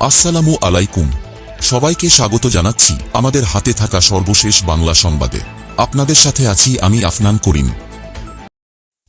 আসসালামু আলাইকুম। সবাইকে স্বাগত জানাচ্ছি আমাদের হাতে থাকা সর্বশেষ বাংলা সংবাদে। আপনাদের সাথে আছি আমি আফনান করিম।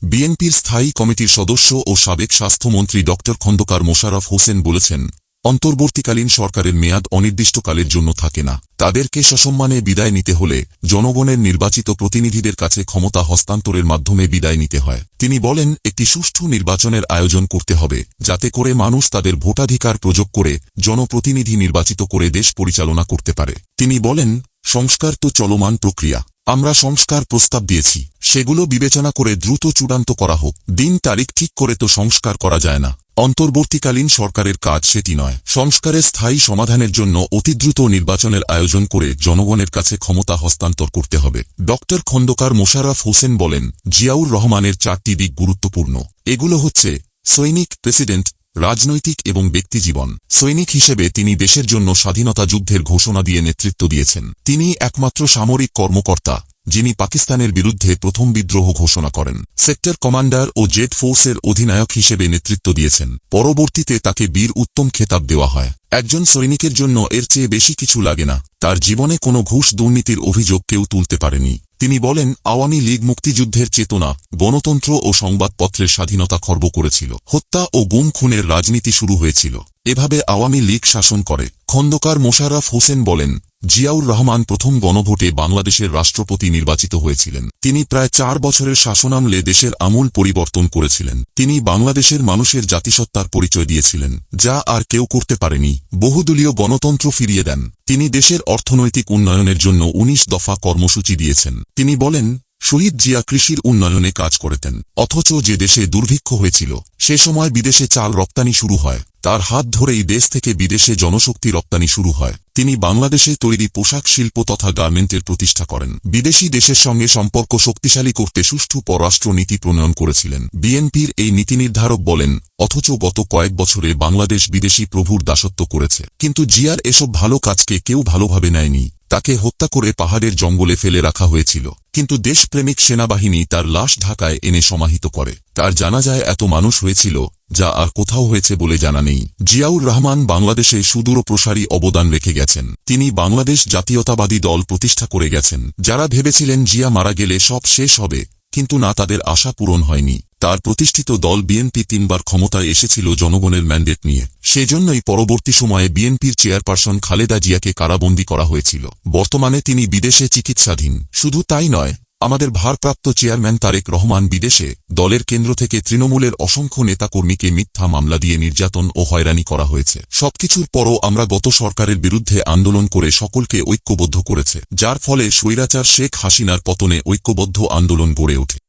বিএনপির স্থায়ী কমিটির সদস্য ও সাবেক স্বাস্থ্যমন্ত্রী ড খন্দকার মোশাররফ হোসেন বলেছেন, অন্তর্বর্তীকালীন সরকারের মেয়াদ অনির্দিষ্টকালের জন্য থাকে না। তাদেরকে সসম্মানে বিদায় নিতে হলে জনগণের নির্বাচিত প্রতিনিধিদের কাছে ক্ষমতা হস্তান্তরের মাধ্যমে বিদায় নিতে হয়। তিনি বলেন, একটি সুষ্ঠু নির্বাচনের আয়োজন করতে হবে, যাতে করে মানুষ তাদের ভোটাধিকার প্রয়োগ করে জনপ্রতিনিধি নির্বাচিত করে দেশ পরিচালনা করতে পারে। তিনি বলেন, সংস্কার তো চলমান প্রক্রিয়া। আমরা সংস্কার প্রস্তাব দিয়েছি, সেগুলো বিবেচনা করে দ্রুত চূড়ান্ত করা হোক। দিন তারিখ ঠিক করে তো সংস্কার করা যায় না। অন্তর্বর্তীকালীন সরকারের কাজ সেটি নয়। সংস্কারের স্থায়ী সমাধানের জন্য অতি দ্রুত নির্বাচনের আয়োজন করে জনগণের কাছে ক্ষমতা হস্তান্তর করতে হবে। ড খন্দকার মোশাররফ হোসেন বলেন, জিয়াউর রহমানের 4টি দিক গুরুত্বপূর্ণ। এগুলো হচ্ছে সৈনিক, প্রেসিডেন্ট, রাজনৈতিক এবং ব্যক্তিজীবন। সৈনিক হিসেবে তিনি দেশের জন্য স্বাধীনতা যুদ্ধের ঘোষণা দিয়ে নেতৃত্ব দিয়েছেন। তিনি একমাত্র সামরিক কর্মকর্তা যিনি পাকিস্তানের বিরুদ্ধে প্রথম বিদ্রোহ ঘোষণা করেন। সেক্টর কমান্ডার ও জেট ফোর্সের অধিনায়ক হিসেবে নেতৃত্ব দিয়েছেন। পরবর্তীতে তাকে বীর উত্তম খেতাব দেওয়া হয়। একজন সৈনিকের জন্য এর চেয়ে বেশি কিছু লাগে না। তার জীবনে কোনো ঘুষ দুর্নীতির অভিযোগ কেউ তুলতে পারেনি। তিনি বলেন, আওয়ামী লীগ মুক্তিযুদ্ধের চেতনা, গণতন্ত্র ও সংবাদপত্রের স্বাধীনতা খর্ব করেছিল। হত্যা ও গুম খুনের রাজনীতি শুরু হয়েছিল। এভাবে আওয়ামী লীগ শাসন করে। খন্দকার মোশাররফ হোসেন বলেন, জিয়াউর রহমান প্রথম গণভোটে বাংলাদেশের রাষ্ট্রপতি নির্বাচিত হয়েছিলেন। তিনি প্রায় 4 বছরের শাসনামলে দেশের আমূল পরিবর্তন করেছিলেন। তিনি বাংলাদেশের মানুষের জাতিসত্তার পরিচয় দিয়েছিলেন, যা আর কেউ করতে পারেনি। বহুদলীয় গণতন্ত্র ফিরিয়ে দেন। তিনি দেশের অর্থনৈতিক উন্নয়নের জন্য 19 দফা কর্মসূচি দিয়েছেন। তিনি বলেন, শহীদ জিয়া কৃষির উন্নয়নে কাজ করতেন, অথচ যে দেশে দুর্ভিক্ষ হয়েছিল সে সময় বিদেশে চাল রপ্তানি শুরু হয়। তার হাত ধরেই দেশ থেকে বিদেশে জনশক্তি রপ্তানি শুরু হয়। তিনি বাংলাদেশে তৈরি পোশাক শিল্প তথা গার্মেন্টের প্রতিষ্ঠা করেন। বিদেশি দেশের সঙ্গে সম্পর্ক শক্তিশালী করতে সুষ্ঠু পররাষ্ট্র নীতি প্রণয়ন করেছিলেন। বিএনপির এই নীতি নির্ধারক বলেন, অথচ গত কয়েক বছরে বাংলাদেশ বিদেশি প্রভুর দাসত্ব করেছে। কিন্তু জিয়ার এসব ভালো কাজকে কেউ ভালোভাবে নেয়নি। তাকে হত্যা করে পাহাড়ের জঙ্গলে ফেলে রাখা হয়েছিল, কিন্তু দেশপ্রেমিক সেনাবাহিনী তার লাশ ঢাকায় এনে সমাহিত করে। তার জানাজায় এত মানুষ হয়েছিল, যা আর কোথাও হয়েছে বলে জানা নেই। জিয়াউর রহমান বাংলাদেশে সুদূরপ্রসারী অবদান রেখে গেছেন। তিনি বাংলাদেশ জাতীয়তাবাদী দল প্রতিষ্ঠা করে গেছেন। যারা ভেবেছিলেন জিয়া মারা গেলে সব শেষ হবে, কিন্তু না, তাদের আশা পূরণ হয়নি। তার প্রতিষ্ঠিত দল বিএনপি 3 বার ক্ষমতায় এসেছিল জনগণের ম্যান্ডেট নিয়ে। সেজন্যই পরবর্তী সময়ে বিএনপির চেয়ারপারসন খালেদা জিয়াকে কারাবন্দী করা হয়েছিল। বর্তমানে তিনি বিদেশে চিকিৎসাধীন। শুধু তাই নয়, আমাদের ভারপ্রাপ্ত চেয়ারম্যান তারেক রহমান বিদেশে। দলের কেন্দ্র থেকে তৃণমূলের অসংখ্য নেতাকর্মীকে মিথ্যা মামলা দিয়ে নির্যাতন ও হয়রানি করা হয়েছে। সবকিছুর পরও আমরা গত সরকারের বিরুদ্ধে আন্দোলন করে সকলকে ঐক্যবদ্ধ করেছে, যার ফলে স্বৈরাচার শেখ হাসিনার পতনে ঐক্যবদ্ধ আন্দোলন গড়ে ওঠে।